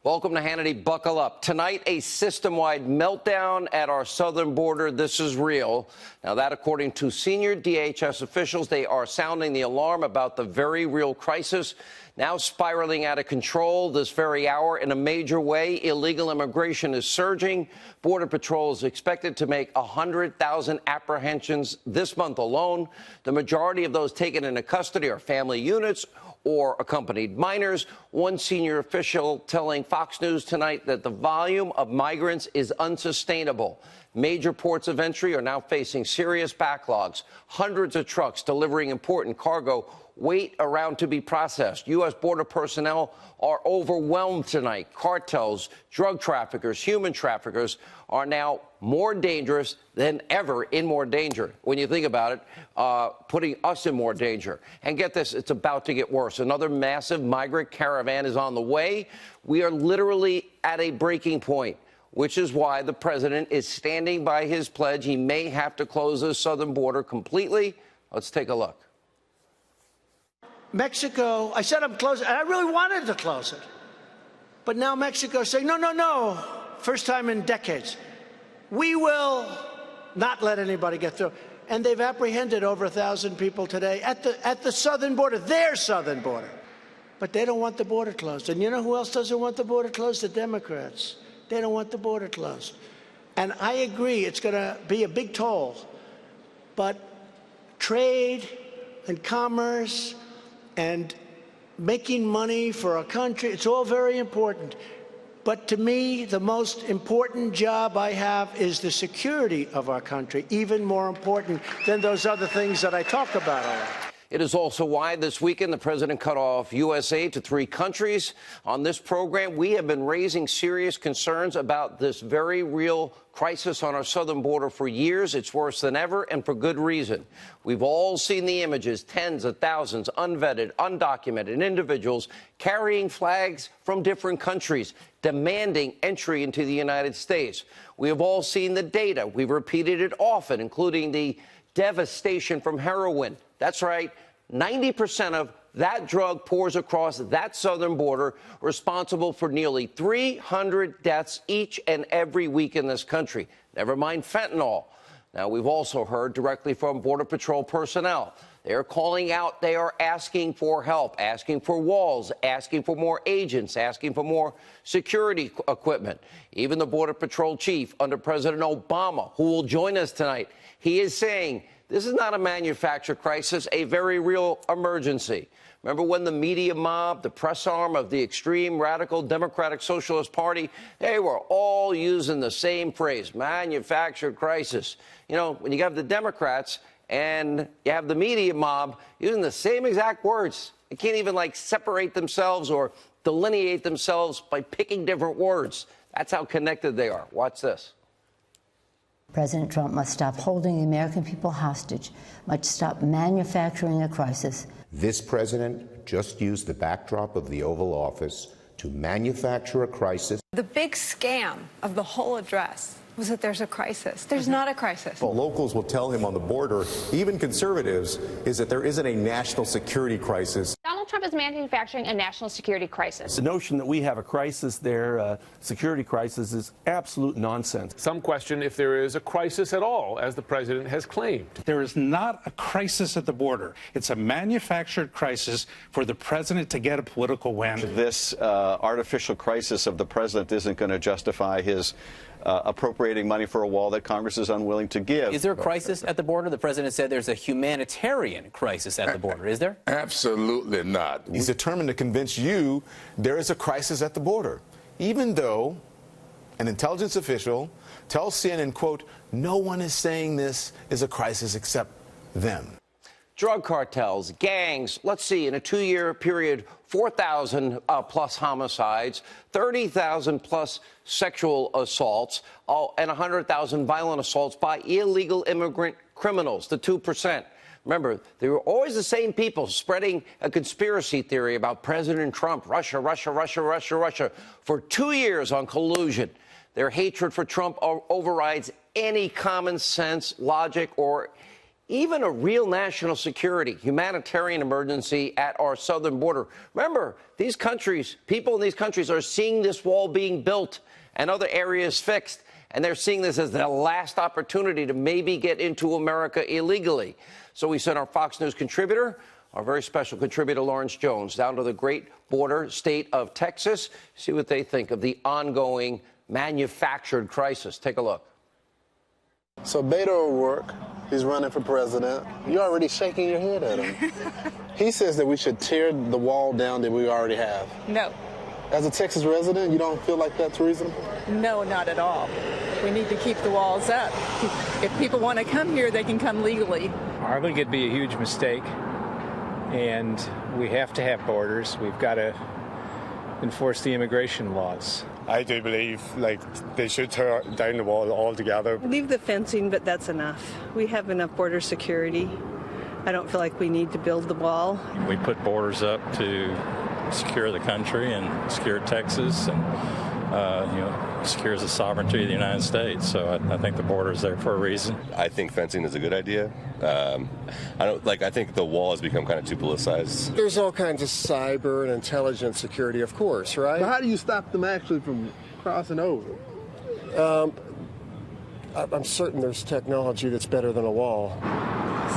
Welcome to Hannity. Buckle up. Tonight, a system-wide meltdown at our southern border. This is real. Now, that according to senior DHS officials, they are sounding the alarm about the very real crisis now spiraling out of control this very hour in a major way. Illegal immigration is surging. Border Patrol is expected to make 100,000 apprehensions this month alone. The majority of those taken into custody are family units or accompanied minors. One senior official telling Fox News tonight that the volume of migrants is unsustainable. Major ports of entry are now facing serious backlogs. Hundreds of trucks delivering important cargo wait around to be processed. U.S. border personnel are overwhelmed tonight. Cartels, drug traffickers, human traffickers are now more dangerous than ever, in more danger. When you think about it, putting us in more danger. And get this, it's about to get worse. Another massive migrant caravan is on the way. We are literally at a breaking point, which is why the president is standing by his pledge. He may have to close the southern border completely. Let's take a look. Mexico, I said I'm closing, and I really wanted to close it. But now Mexico is saying, no, no, no, first time in decades. We will not let anybody get through. And they've apprehended over 1,000 people today at the southern border, their southern border. But they don't want the border closed. And you know who else doesn't want the border closed? The Democrats. They don't want the border closed. And I agree, it's going to be a big toll. But trade and commerce and making money for our country, it's all very important. But to me, the most important job I have is the security of our country, even more important than those other things that I talk about a lot. It is also why this weekend the president cut off U.S. aid to 3 countries. On this program, we have been raising serious concerns about this very real crisis on our southern border for years. It's worse than ever, and for good reason. We've all seen the images, tens of thousands, unvetted, undocumented individuals carrying flags from different countries, demanding entry into the United States. We have all seen the data. We've repeated it often, including the devastation from heroin. That's right, 90% of that drug pours across that southern border, responsible for nearly 300 deaths each and every week in this country. Never mind fentanyl. Now, we've also heard directly from Border Patrol personnel. They are calling out, they are asking for help, asking for walls, asking for more agents, asking for more security equipment. Even the Border Patrol chief under President Obama, who will join us tonight, he is saying this is not a manufactured crisis, a very real emergency. Remember when the media mob, the press arm of the extreme radical Democratic Socialist Party, they were all using the same phrase, manufactured crisis. You know, when you have the Democrats and you have the media mob using the same exact words, they can't even, like, separate themselves or delineate themselves by picking different words. That's how connected they are. Watch this. President Trump must stop holding the American people hostage, must stop manufacturing a crisis. This president just used the backdrop of the Oval Office to manufacture a crisis. The big scam of the whole address was that there's a crisis. There's not a crisis. What locals will tell him on the border, even conservatives, is that there isn't a national security crisis. Donald Trump is manufacturing a national security crisis. The notion that we have a crisis there, security crisis, is absolute nonsense. Some question if there is a crisis at all, as the president has claimed. There is not a crisis at the border. It's a manufactured crisis for the president to get a political win. This artificial crisis of the president isn't going to justify his appropriating money for a wall that Congress is unwilling to give. Is there a crisis at the border? The president said there's a humanitarian crisis at the border. Is there? Absolutely not. He's determined to convince you there is a crisis at the border, even though an intelligence official tells CNN, quote, no one is saying this is a crisis except them. Drug cartels, gangs, let's see, in a 2-year period, 4,000 plus homicides, 30,000 plus sexual assaults, and 100,000 violent assaults by illegal immigrant criminals, the 2%. Remember, they were always the same people spreading a conspiracy theory about President Trump, Russia, Russia, Russia, Russia, Russia, for 2 years on collusion. Their hatred for Trump overrides any common sense, logic, or even a real national security, humanitarian emergency at our southern border. Remember, these countries, people in these countries are seeing this wall being built and other areas fixed, and they're seeing this as their last opportunity to maybe get into America illegally. So we sent our Fox News contributor, our very special contributor, Lawrence Jones, down to the great border state of Texas, see what they think of the ongoing manufactured crisis. Take a look. So Beto O'Rourke, he's running for president. You're already shaking your head at him. He says that we should tear the wall down that we already have. No. As a Texas resident, you don't feel like that's reasonable? No, not at all. We need to keep the walls up. If people want to come here, they can come legally. I think it'd be a huge mistake, and we have to have borders. We've got to enforce the immigration laws. I do believe, they should tear down the wall altogether. Leave the fencing, but that's enough. We have enough border security. I don't feel like we need to build the wall. We put borders up to secure the country and secure Texas and, secures the sovereignty of the United States. So I think the border is there for a reason. I think fencing is a good idea. I think the wall has become kind of too politicized. There's all kinds of cyber and intelligence security, of course, right? But how do you stop them actually from crossing over? I'm certain there's technology that's better than a wall.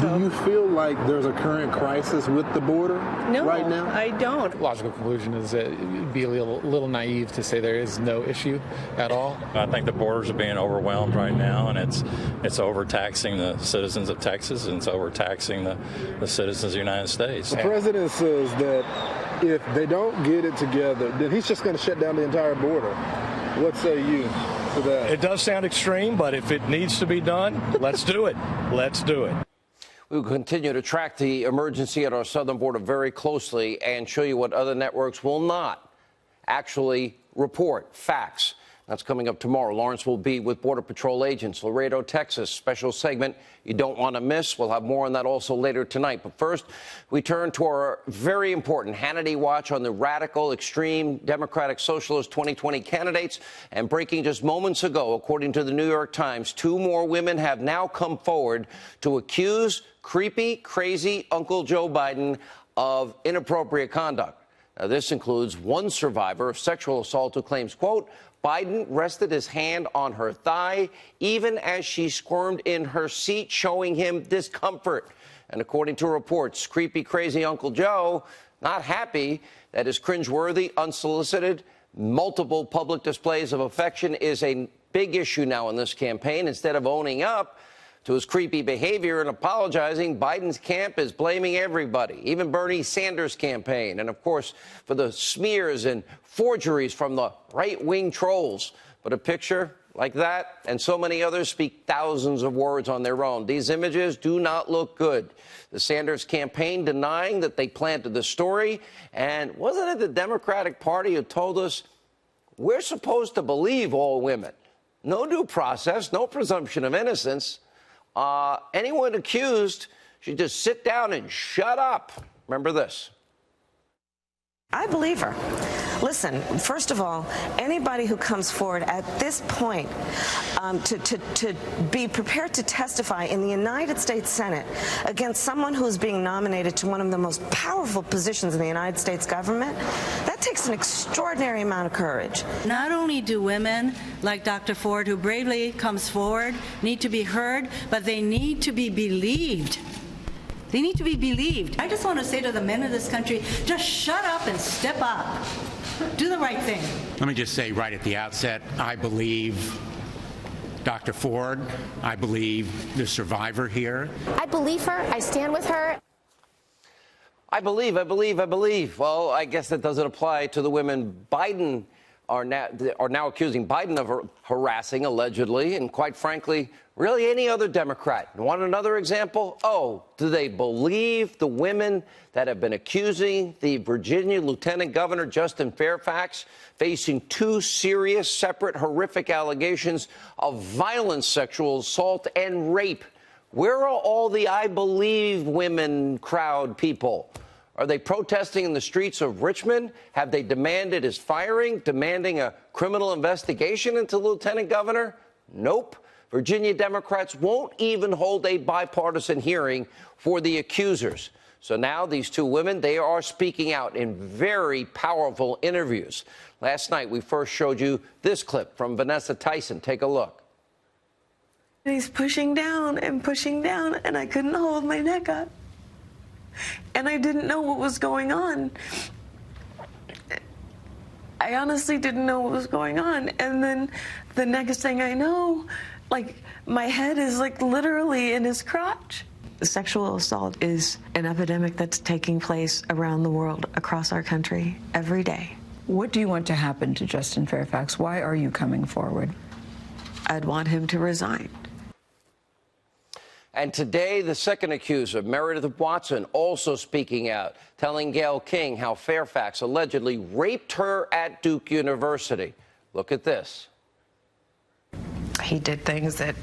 Do you feel like there's a current crisis with the border right now? I don't. Logical conclusion is that it'd be a little naive to say there is no issue at all. I think the borders are being overwhelmed right now, and it's overtaxing the citizens of Texas, and it's overtaxing the citizens of the United States. The president says that if they don't get it together, then he's just going to shut down the entire border. What say you to that? It does sound extreme, but if it needs to be done, let's do it. Let's do it. We will continue to track the emergency at our southern border very closely and show you what other networks will not actually report. Facts. That's coming up tomorrow. Lawrence will be with Border Patrol agents, Laredo, Texas. Special segment you don't want to miss. We'll have more on that also later tonight. But first, we turn to our very important Hannity Watch on the radical, extreme Democratic Socialist 2020 candidates. And breaking just moments ago, according to the New York Times, 2 more women have now come forward to accuse creepy, crazy Uncle Joe Biden of inappropriate conduct. Now, this includes one survivor of sexual assault who claims, quote, Biden rested his hand on her thigh even as she squirmed in her seat, showing him discomfort. And according to reports, creepy, crazy Uncle Joe not happy that his cringeworthy, unsolicited, multiple public displays of affection is a big issue now in this campaign. Instead of owning up to his creepy behavior and apologizing, Biden's camp is blaming everybody, even Bernie Sanders' campaign, and, of course, for the smears and forgeries from the right-wing trolls. But a picture like that and so many others speak thousands of words on their own. These images do not look good. The Sanders campaign denying that they planted the story. And wasn't it the Democratic Party who told us we're supposed to believe all women? No due process, no presumption of innocence. Anyone accused should just sit down and shut up. Remember this. I believe her. Listen, first of all, anybody who comes forward at this point to be prepared to testify in the United States Senate against someone who is being nominated to one of the most powerful positions in the United States government, that takes an extraordinary amount of courage. Not only do women like Dr. Ford, who bravely comes forward, need to be heard, but they need to be believed. They need to be believed. I just want to say to the men of this country, just shut up and step up. Do the right thing. Let me just say right at the outset, I believe Dr. Ford. I believe the survivor here. I believe her. I stand with her. I believe. Well, I guess that doesn't apply to the women Biden are now accusing Biden of harassing, allegedly, and quite frankly, really any other Democrat. You want another example? Oh, do they believe the women that have been accusing the Virginia Lieutenant Governor Justin Fairfax, facing 2 serious, separate, horrific allegations of violent sexual assault and rape? Where are all the I believe women crowd people? Are they protesting in the streets of Richmond? Have they demanded his firing, demanding a criminal investigation into Lieutenant Governor? Nope. Virginia Democrats won't even hold a bipartisan hearing for the accusers. So now these two women, they are speaking out in very powerful interviews. Last night, we first showed you this clip from Vanessa Tyson. Take a look. He's pushing down, and I couldn't hold my neck up. And I didn't know what was going on. I honestly didn't know what was going on. And then the next thing I know, like, my head is, like, literally in his crotch. Sexual assault is an epidemic that's taking place around the world, across our country, every day. What do you want to happen to Justin Fairfax? Why are you coming forward? I'd want him to resign. And today, the second accuser, Meredith Watson, also speaking out, telling Gayle King how Fairfax allegedly raped her at Duke University. Look at this. He did things that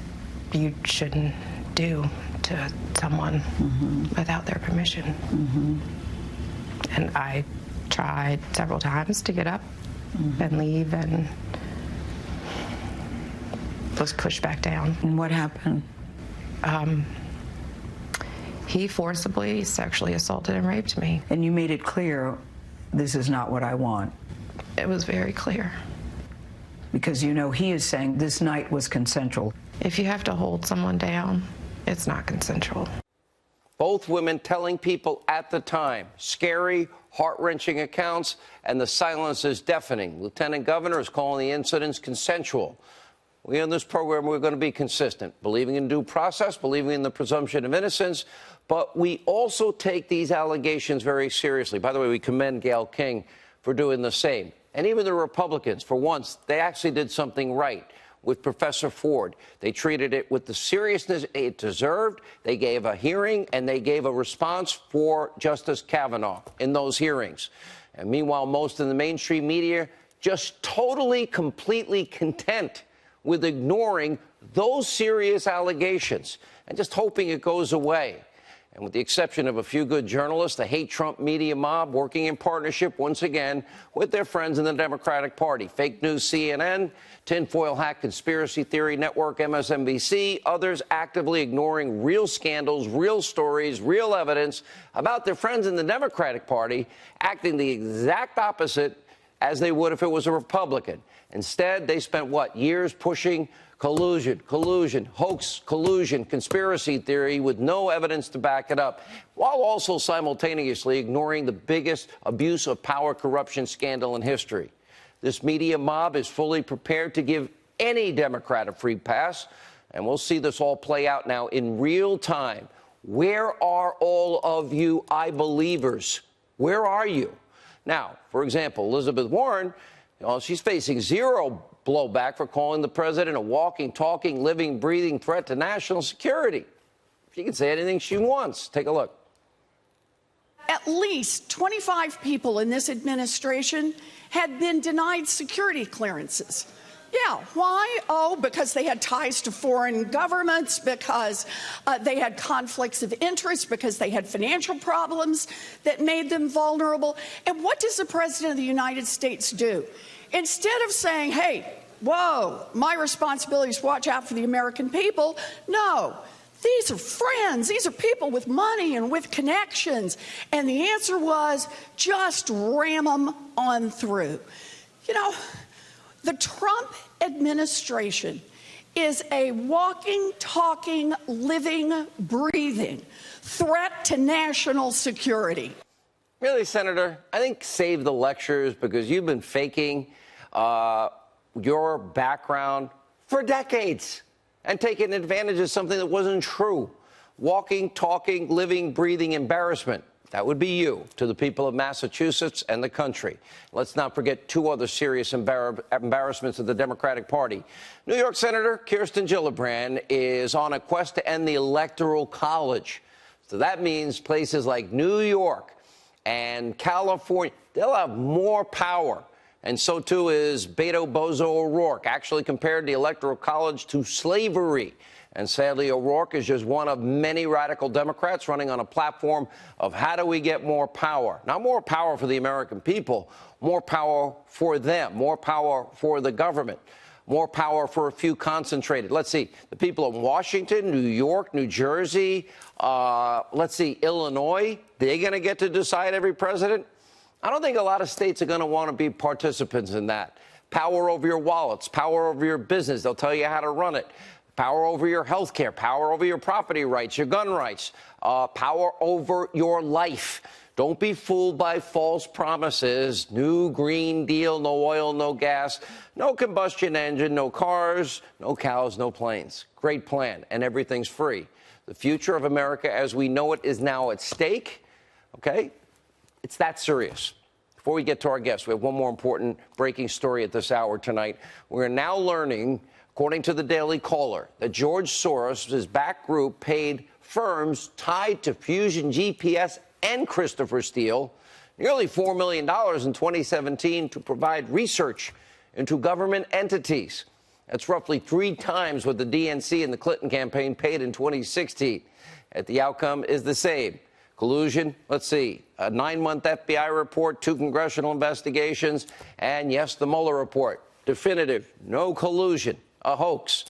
you shouldn't do to someone without their permission. And I tried several times to get up and leave and was pushed back down. And what happened? He forcibly sexually assaulted and raped me. And you made it clear, this is not what I want. It was very clear. Because you know he is saying this night was consensual. If you have to hold someone down, it's not consensual. Both women telling people at the time, scary, heart-wrenching accounts, and the silence is deafening. Lieutenant Governor is calling the incidents consensual. We on this program, we're going to be consistent, believing in due process, believing in the presumption of innocence, but we also take these allegations very seriously. By the way, we commend Gayle King for doing the same. And even the Republicans, for once, they actually did something right with Professor Ford. They treated it with the seriousness it deserved. They gave a hearing, and they gave a response for Justice Kavanaugh in those hearings. And meanwhile, most of the mainstream media just totally, completely content with ignoring those serious allegations and just hoping it goes away. And with the exception of a few good journalists, the hate Trump media mob working in partnership once again with their friends in the Democratic Party. Fake news CNN, tinfoil hat conspiracy theory network MSNBC, others actively ignoring real scandals, real stories, real evidence about their friends in the Democratic Party, acting the exact opposite as they would if it was a Republican. Instead, they spent, what, years pushing collusion, hoax, collusion, conspiracy theory with no evidence to back it up, while also simultaneously ignoring the biggest abuse of power corruption scandal in history. This media mob is fully prepared to give any Democrat a free pass, and we'll see this all play out now in real time. Where are all of you I-believers? Where are you? Now, for example, Elizabeth Warren, she's facing zero blowback for calling the president a walking, talking, living, breathing threat to national security. She can say anything she wants. Take a look. At least 25 people in this administration had been denied security clearances. Yeah, why? Oh, because they had ties to foreign governments, because they had conflicts of interest, because they had financial problems that made them vulnerable. And what does the President of the United States do? Instead of saying, hey, whoa, my responsibility is to watch out for the American people, no. These are friends. These are people with money and with connections. And the answer was just ram them on through. You know, the Trump administration is a walking, talking, living, breathing threat to national security. Really, Senator? I think save the lectures, because you've been faking your background for decades and taking advantage of something that wasn't true. Walking, talking, living, breathing embarrassment. That would be you to the people of Massachusetts and the country. Let's not forget two other serious embarrassments of the Democratic Party. New York Senator Kirsten Gillibrand is on a quest to end the Electoral College. So that means places like New York and California, they'll have more power. And so, too, is Beto Bozo O'Rourke, actually compared the Electoral College to slavery. And sadly, O'Rourke is just one of many radical Democrats running on a platform of how do we get more power? Not more power for the American people, more power for them, more power for the government. more power for a few concentrated. Let's see, the people in Washington, New York, New Jersey, let's see, Illinois, they're going to get to decide every president? I don't think a lot of states are going to want to be participants in that. Power over your wallets, power over your business. They'll tell you how to run it. Power over your health care, power over your property rights, your gun rights, power over your life. Don't be fooled by false promises. New Green Deal, no oil, no gas, no combustion engine, no cars, no cows, no planes. Great plan, and everything's free. The future of America as we know it is now at stake, okay? It's that serious. Before we get to our guests, we have one more important breaking story at this hour tonight. We're now learning, according to the Daily Caller, that George Soros' back group paid firms tied to Fusion GPS and Christopher Steele nearly $4 million in 2017 to provide research into government entities. That's roughly 3 times what the DNC and the Clinton campaign paid in 2016. And the outcome is the same. Collusion, let's see, a 9-month FBI report, 2 congressional investigations, and yes, the Mueller report. Definitive, no collusion, a hoax.